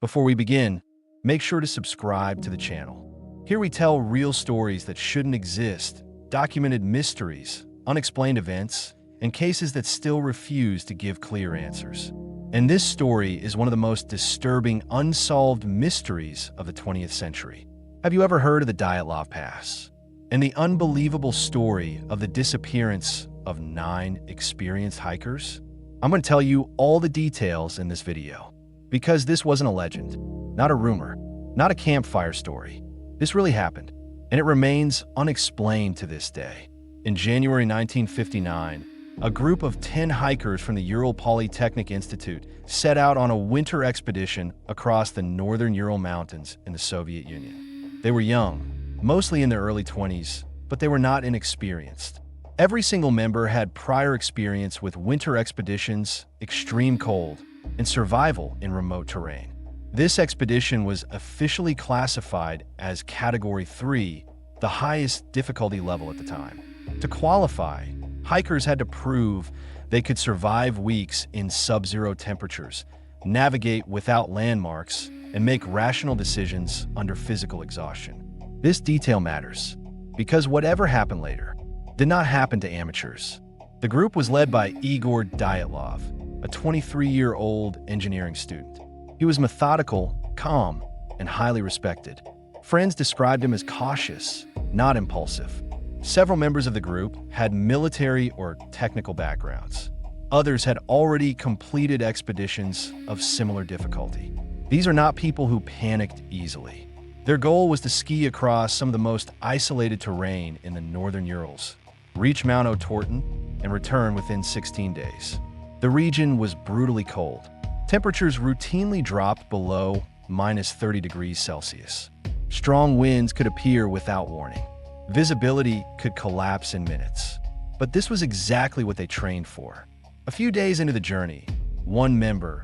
Before we begin, make sure to subscribe to the channel. Here we tell real stories that shouldn't exist, documented mysteries, unexplained events, and cases that still refuse to give clear answers. And this story is one of the most disturbing unsolved mysteries of the 20th century. Have you ever heard of the Dyatlov Pass and the unbelievable story of the disappearance of 9 experienced hikers? I'm going to tell you all the details in this video, because this wasn't a legend, not a rumor, not a campfire story. This really happened, and it remains unexplained to this day. In January 1959, a group of 10 hikers from the Ural Polytechnic Institute set out on a winter expedition across the northern Ural Mountains in the Soviet Union. They were young, mostly in their early 20s, but they were not inexperienced. Every single member had prior experience with winter expeditions, extreme cold, and survival in remote terrain. This expedition was officially classified as Category 3, the highest difficulty level at the time. To qualify, hikers had to prove they could survive weeks in sub-zero temperatures, navigate without landmarks, and make rational decisions under physical exhaustion. This detail matters, because whatever happened later did not happen to amateurs. The group was led by Igor Dyatlov, a 23-year-old engineering student. He was methodical, calm, and highly respected. Friends described him as cautious, not impulsive. Several members of the group had military or technical backgrounds. Others had already completed expeditions of similar difficulty. These are not people who panicked easily. Their goal was to ski across some of the most isolated terrain in the northern Urals, reach Mount Otorten, and return within 16 days. The region was brutally cold. Temperatures routinely dropped below -30 degrees Celsius. Strong winds could appear without warning. Visibility could collapse in minutes. But this was exactly what they trained for. A few days into the journey, one member,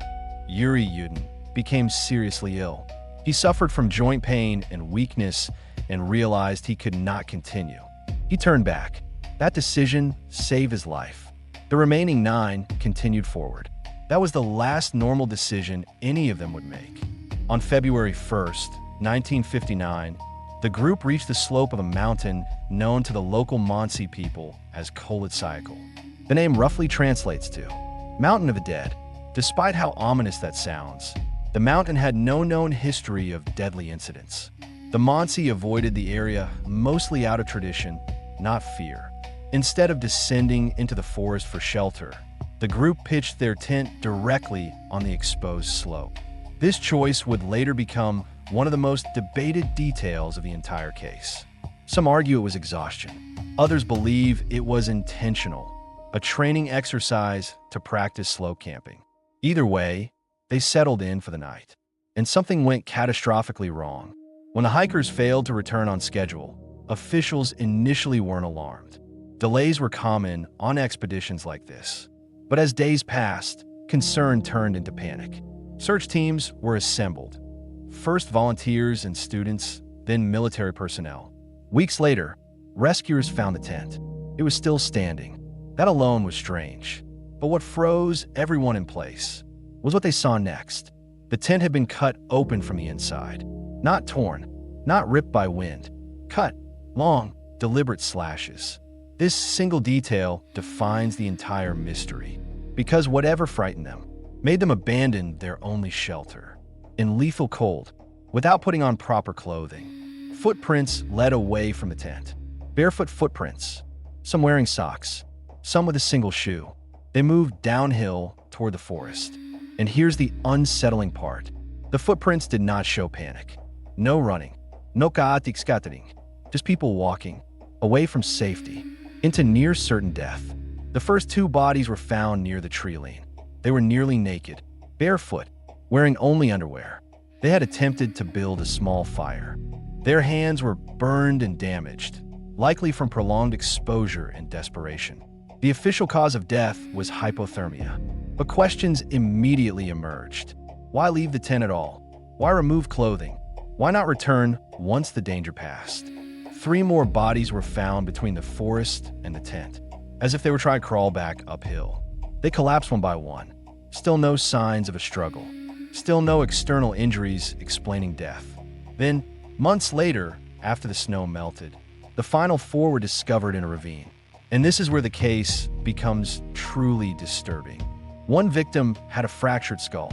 Yuri Yudin, became seriously ill. He suffered from joint pain and weakness and realized he could not continue. He turned back. That decision saved his life. The remaining 9 continued forward. That was the last normal decision any of them would make. On February 1st, 1959, the group reached the slope of a mountain known to the local Mansi people as Kolitsyakal. The name roughly translates to Mountain of the Dead. Despite how ominous that sounds, the mountain had no known history of deadly incidents. The Mansi avoided the area mostly out of tradition, not fear. Instead of descending into the forest for shelter, the group pitched their tent directly on the exposed slope. This choice would later become one of the most debated details of the entire case. Some argue it was exhaustion. Others believe it was intentional, a training exercise to practice slow camping. Either way, they settled in for the night. And something went catastrophically wrong. When the hikers failed to return on schedule, officials initially weren't alarmed. Delays were common on expeditions like this. But as days passed, concern turned into panic. Search teams were assembled. First volunteers and students, then military personnel. Weeks later, rescuers found the tent. It was still standing. That alone was strange. But what froze everyone in place was what they saw next. The tent had been cut open from the inside. Not torn, not ripped by wind. Cut, long, deliberate slashes. This single detail defines the entire mystery, because whatever frightened them made them abandon their only shelter. In lethal cold, without putting on proper clothing, footprints led away from the tent. Barefoot footprints, some wearing socks, some with a single shoe. They moved downhill toward the forest. And here's the unsettling part. The footprints did not show panic. No running, no chaotic scattering, just people walking away from safety into near certain death. The first 2 bodies were found near the tree line. They were nearly naked, barefoot, wearing only underwear. They had attempted to build a small fire. Their hands were burned and damaged, likely from prolonged exposure and desperation. The official cause of death was hypothermia, but questions immediately emerged. Why leave the tent at all? Why remove clothing? Why not return once the danger passed? 3 more bodies were found between the forest and the tent, as if they were trying to crawl back uphill. They collapsed one by one. Still no signs of a struggle. Still no external injuries explaining death. Then, months later, after the snow melted, the final four were discovered in a ravine. And this is where the case becomes truly disturbing. One victim had a fractured skull.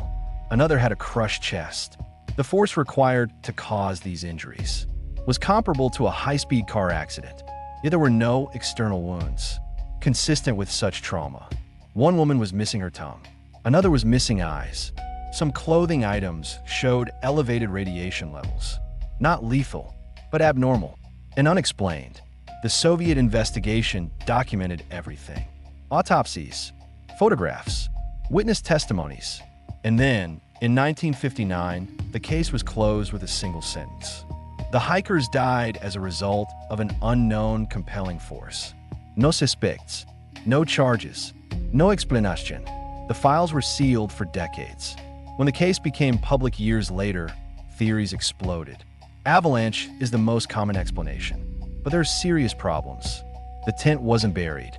Another had a crushed chest. The force required to cause these injuries was comparable to a high-speed car accident, yet there were no external wounds consistent with such trauma. One woman was missing her tongue. Another was missing eyes. Some clothing items showed elevated radiation levels. Not lethal, but abnormal and unexplained. The Soviet investigation documented everything. Autopsies, photographs, witness testimonies. And then, in 1959, the case was closed with a single sentence. The hikers died as a result of an unknown compelling force. No suspects, no charges, no explanation. The files were sealed for decades. When the case became public years later, theories exploded. Avalanche is the most common explanation, but there are serious problems. The tent wasn't buried.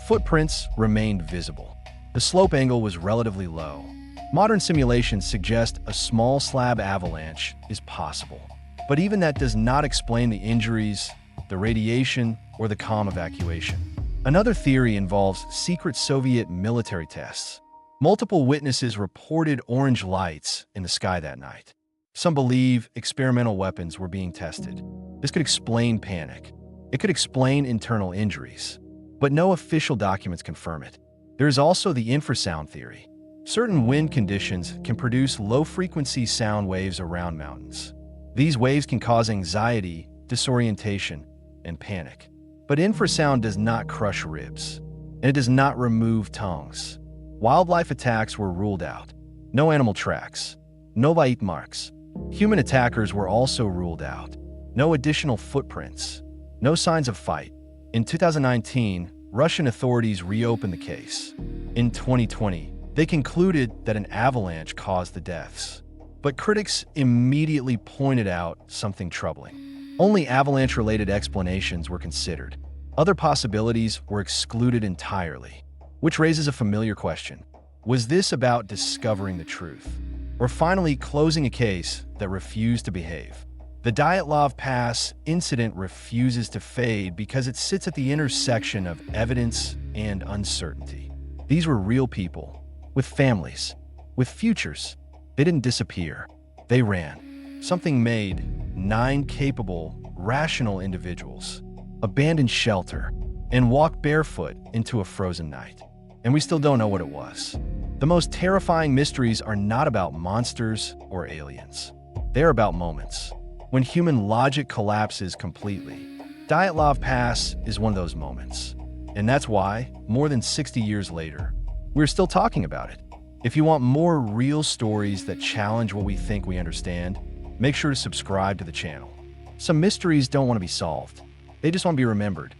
Footprints remained visible. The slope angle was relatively low. Modern simulations suggest a small slab avalanche is possible. But even that does not explain the injuries, the radiation, or the calm evacuation. Another theory involves secret Soviet military tests. Multiple witnesses reported orange lights in the sky that night. Some believe experimental weapons were being tested. This could explain panic. It could explain internal injuries. But no official documents confirm it. There is also the infrasound theory. Certain wind conditions can produce low-frequency sound waves around mountains. These waves can cause anxiety, disorientation, and panic. But infrasound does not crush ribs, and it does not remove tongues. Wildlife attacks were ruled out. No animal tracks, no bite marks. Human attackers were also ruled out. No additional footprints, no signs of fight. In 2019, Russian authorities reopened the case. In 2020, they concluded that an avalanche caused the deaths. But critics immediately pointed out something troubling. Only avalanche-related explanations were considered. Other possibilities were excluded entirely, which raises a familiar question. Was this about discovering the truth, or finally closing a case that refused to behave? The Dyatlov Pass incident refuses to fade because it sits at the intersection of evidence and uncertainty. These were real people, with families, with futures. They didn't disappear. They ran. Something made 9 capable, rational individuals abandon shelter and walk barefoot into a frozen night. And we still don't know what it was. The most terrifying mysteries are not about monsters or aliens. They're about moments when human logic collapses completely. Dyatlov Pass is one of those moments. And that's why, more than 60 years later, we're still talking about it. If you want more real stories that challenge what we think we understand, make sure to subscribe to the channel. Some mysteries don't want to be solved. They just want to be remembered.